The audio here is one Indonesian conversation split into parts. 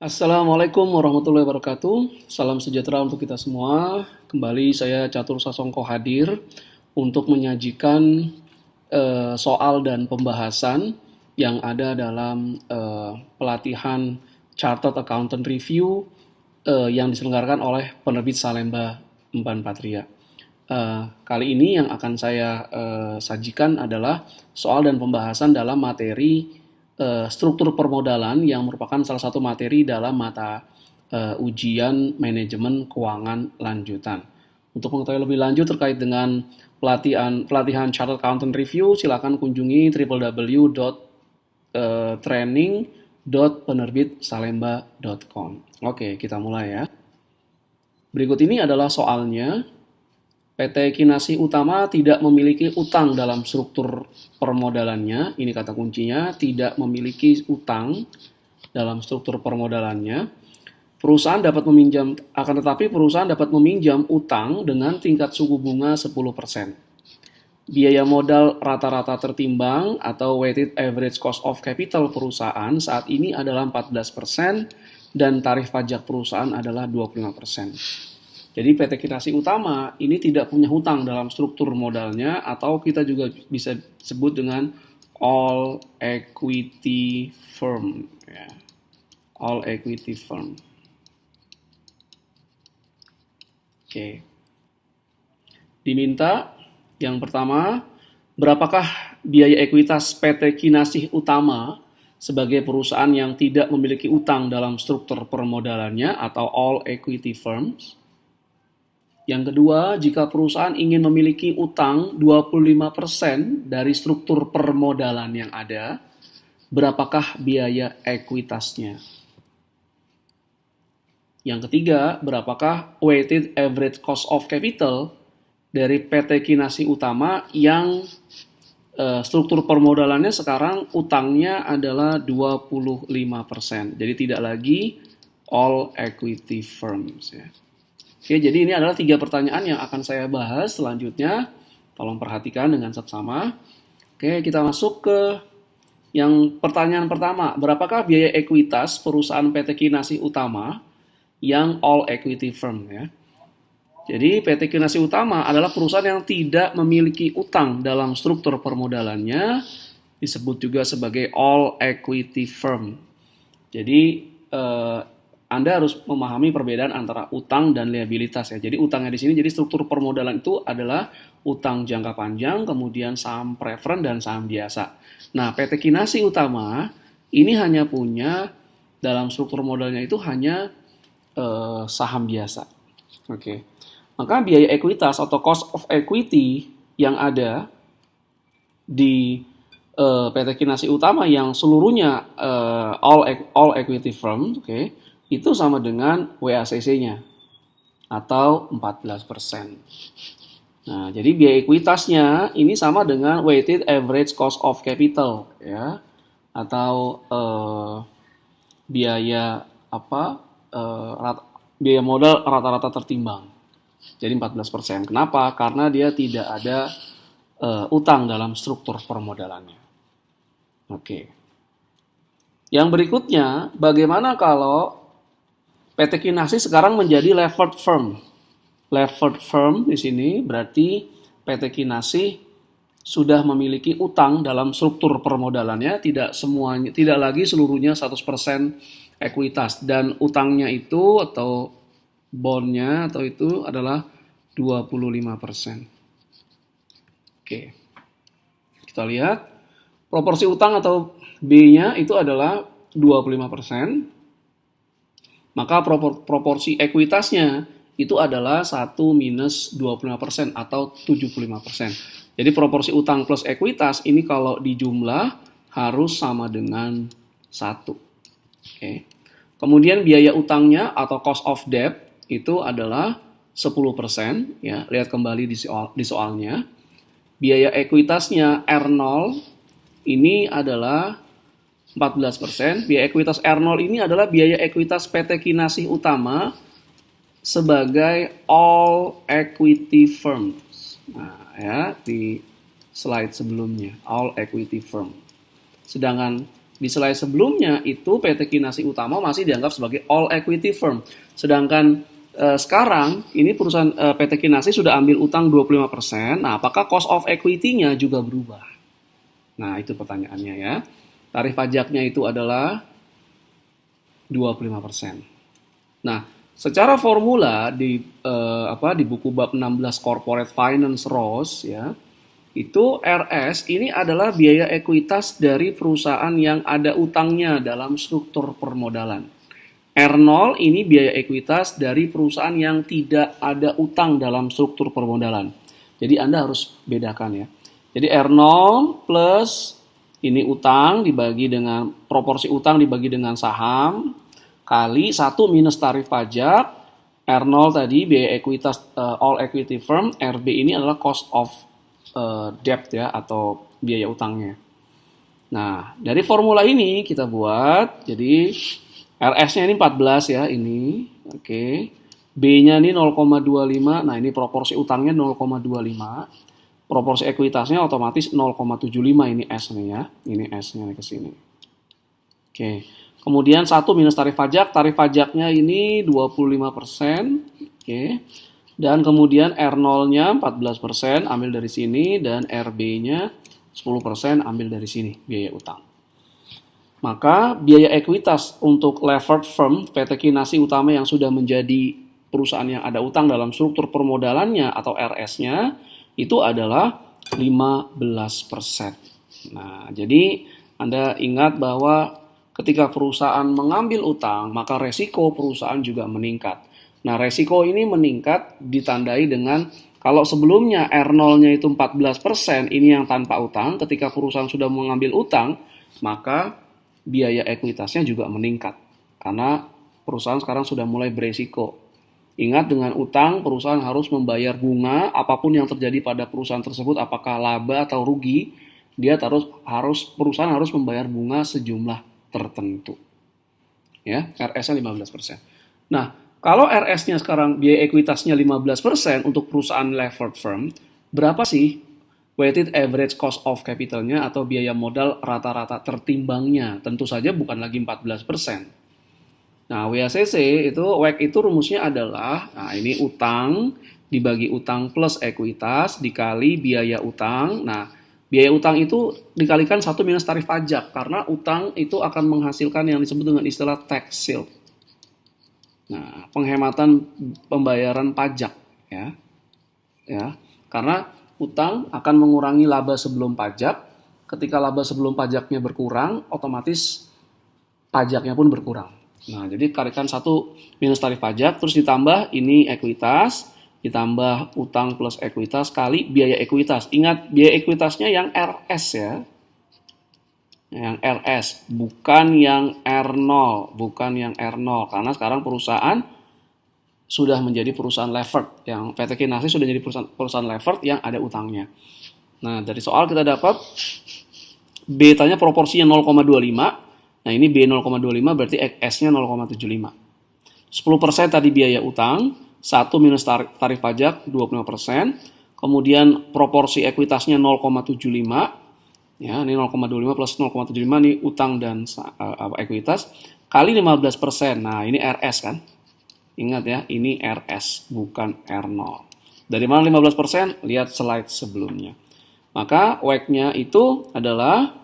Assalamualaikum warahmatullahi wabarakatuh. Salam sejahtera untuk kita semua. Kembali saya Catur Sasongko hadir untuk menyajikan soal dan pembahasan yang ada dalam pelatihan Chartered Accountant Review yang diselenggarakan oleh penerbit Salemba Emban Patria. Kali ini yang akan saya sajikan adalah soal dan pembahasan dalam materi struktur permodalan yang merupakan salah satu materi dalam mata ujian manajemen keuangan lanjutan. Untuk mengetahui lebih lanjut terkait dengan pelatihan Chartered Accountant Review, silakan kunjungi www.training.penerbitsalemba.com. Oke, kita mulai ya. Berikut ini adalah soalnya. PT Kinasih Utama tidak memiliki utang dalam struktur permodalannya. Ini kata kuncinya, tidak memiliki utang dalam struktur permodalannya. Perusahaan dapat meminjam, akan tetapi perusahaan dapat meminjam utang dengan tingkat suku bunga 10%. Biaya modal rata-rata tertimbang atau weighted average cost of capital perusahaan saat ini adalah 14% dan tarif pajak perusahaan adalah 25%. Jadi PT Kinasih Utama ini tidak punya hutang dalam struktur modalnya atau kita juga bisa sebut dengan all equity firm. Ya. All equity firm. Oke. Diminta yang pertama, berapakah biaya ekuitas PT Kinasih Utama sebagai perusahaan yang tidak memiliki utang dalam struktur permodalannya atau all equity firms? Yang kedua, jika perusahaan ingin memiliki utang 25% dari struktur permodalan yang ada, berapakah biaya ekuitasnya? Yang ketiga, berapakah weighted average cost of capital dari PT Kinasih Utama yang struktur permodalannya sekarang utangnya adalah 25%. Jadi tidak lagi all equity firms ya. Oke, jadi ini adalah 3 pertanyaan yang akan saya bahas selanjutnya. Tolong perhatikan dengan seksama. Oke, kita masuk ke yang pertanyaan pertama. Berapakah biaya ekuitas perusahaan PT Kinasih Utama yang all equity firm ya? Jadi PT Kinasih Utama adalah perusahaan yang tidak memiliki utang dalam struktur permodalannya, disebut juga sebagai all equity firm. Jadi Anda harus memahami perbedaan antara utang dan liabilitas ya. Jadi utangnya di sini, jadi struktur permodalan itu adalah utang jangka panjang, kemudian saham preferen dan saham biasa. Nah, PT Kinasih Utama ini hanya punya dalam struktur modalnya itu hanya saham biasa. Oke. Maka biaya ekuitas atau cost of equity yang ada di PT Kinasih Utama yang seluruhnya all equity firm, oke, itu sama dengan WACC-nya atau 14%. Nah, jadi biaya ekuitasnya ini sama dengan weighted average cost of capital ya, atau biaya biaya modal rata-rata tertimbang. Jadi 14%. Kenapa? Karena dia tidak ada utang dalam struktur permodalannya. Oke. Yang berikutnya, bagaimana kalau PT Kinasih sekarang menjadi levered firm? Levered firm di sini berarti PT Kinasih sudah memiliki utang dalam struktur permodalannya, tidak lagi seluruhnya 100% ekuitas, dan utangnya itu atau bondnya atau itu adalah 25%. Oke. Kita lihat proporsi utang atau B-nya itu adalah 25%. Maka proporsi ekuitasnya itu adalah 1 minus 25% atau 75%. Jadi proporsi utang plus ekuitas ini kalau dijumlah harus sama dengan 1. Oke. Kemudian biaya utangnya atau cost of debt itu adalah 10%. Ya, lihat kembali di soalnya. Biaya ekuitasnya R0 ini adalah 14%. Biaya ekuitas R0 ini adalah biaya ekuitas PT Kinasih Utama sebagai all equity firms. Nah, ya di slide sebelumnya, all equity firm. Sedangkan Di slide sebelumnya itu PT Kinasi Utama masih dianggap sebagai all equity firm. Sedangkan sekarang ini perusahaan PT Kinasi sudah ambil utang 25%. Nah, apakah cost of equity-nya juga berubah? Nah, itu pertanyaannya ya. Tarif pajaknya itu adalah 25%. Nah, secara formula di buku bab 16 Corporate Finance Rules ya, itu RS ini adalah biaya ekuitas dari perusahaan yang ada utangnya dalam struktur permodalan. R0 ini biaya ekuitas dari perusahaan yang tidak ada utang dalam struktur permodalan. Jadi Anda harus bedakan ya. Jadi R0 plus ini utang dibagi dengan proporsi utang dibagi dengan saham kali 1 minus tarif pajak. R0 tadi biaya ekuitas all equity firm, RB ini adalah cost of debt ya atau biaya utangnya. Nah, dari formula ini kita buat, jadi RS-nya ini 14 ya, ini. Oke. B-nya ini 0,25. Nah, ini proporsi utangnya 0,25. Proporsi ekuitasnya otomatis 0,75, ini S nih ya. Ini S-nya ke sini. Oke. Kemudian 1 minus tarif pajak. Tarif pajaknya ini 25%. Oke. Dan kemudian R0-nya 14% ambil dari sini dan RB-nya 10% ambil dari sini, biaya utang. Maka biaya ekuitas untuk levered firm PT Kinasi Utama yang sudah menjadi perusahaan yang ada utang dalam struktur permodalannya atau RS-nya itu adalah 15%. Nah, jadi Anda ingat bahwa ketika perusahaan mengambil utang, maka resiko perusahaan juga meningkat. Nah, resiko ini meningkat ditandai dengan kalau sebelumnya R0-nya itu 14%, ini yang tanpa utang, ketika perusahaan sudah mengambil utang, maka biaya ekuitasnya juga meningkat. Karena perusahaan sekarang sudah mulai beresiko. Ingat, dengan utang, perusahaan harus membayar bunga, apapun yang terjadi pada perusahaan tersebut, apakah laba atau rugi, perusahaan harus membayar bunga sejumlah tertentu. Ya, RS-nya 15%. Nah, kalau RS-nya sekarang biaya ekuitasnya 15% untuk perusahaan levered firm, berapa sih weighted average cost of capital-nya atau biaya modal rata-rata tertimbangnya? Tentu saja bukan lagi 14%. Nah, WACC itu, WACC itu rumusnya adalah, nah ini utang dibagi utang plus ekuitas dikali biaya utang. Nah, biaya utang itu dikalikan 1 minus tarif pajak, karena utang itu akan menghasilkan yang disebut dengan istilah tax shield. Nah, penghematan pembayaran pajak ya. Karena utang akan mengurangi laba sebelum pajak. Ketika laba sebelum pajaknya berkurang, otomatis pajaknya pun berkurang. Nah, jadi kalikan 1 minus tarif pajak, terus ditambah ini ekuitas, ditambah utang plus ekuitas kali biaya ekuitas. Ingat, biaya ekuitasnya yang RS ya. Yang RS, bukan yang R0, karena sekarang perusahaan sudah menjadi perusahaan levered, yang PT Kinasi sudah jadi perusahaan levered yang ada utangnya. Nah, dari soal kita dapat beta-nya proporsinya 0,25. Nah, ini B 0,25 berarti S-nya 0,75. 10% tadi biaya utang, 1 minus tarif pajak 25%, kemudian proporsi ekuitasnya 0,75. Ya, ini 0,25 plus 0,75 ini utang dan ekuitas kali 15%. Nah, ini RS kan? Ingat ya, ini RS bukan R0. Dari mana 15%? Lihat slide sebelumnya. Maka WACC-nya itu adalah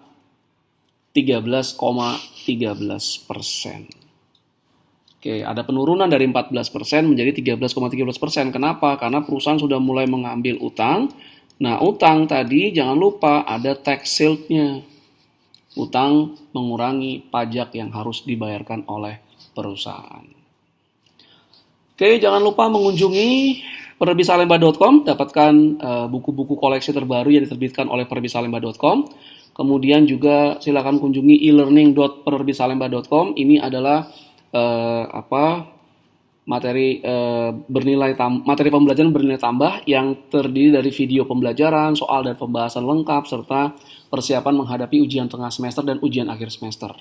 13,13%. Oke, ada penurunan dari 14% menjadi 13,13%. Kenapa? Karena perusahaan sudah mulai mengambil utang. Nah, utang tadi jangan lupa ada tax shield-nya. Utang mengurangi pajak yang harus dibayarkan oleh perusahaan. Oke, jangan lupa mengunjungi perbisalemba.com, dapatkan buku-buku koleksi terbaru yang diterbitkan oleh perbisalemba.com. Kemudian juga silakan kunjungi e-learning.perbisalemba.com. Ini adalah materi pembelajaran bernilai tambah yang terdiri dari video pembelajaran, soal dan pembahasan lengkap, serta persiapan menghadapi ujian tengah semester dan ujian akhir semester.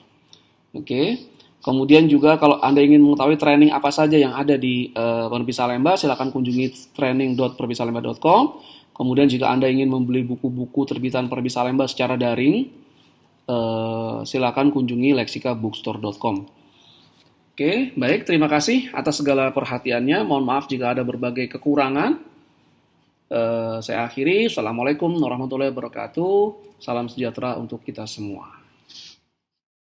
Oke. Kemudian juga kalau Anda ingin mengetahui training apa saja yang ada di Perbisalemba, silakan kunjungi training.perbisalemba.com. Kemudian jika Anda ingin membeli buku-buku terbitan Perbisalemba secara daring, silakan kunjungi lexikabookstore.com. Oke, baik, terima kasih atas segala perhatiannya. Mohon maaf jika ada berbagai kekurangan. Saya akhiri. Assalamualaikum warahmatullahi wabarakatuh. Salam sejahtera untuk kita semua.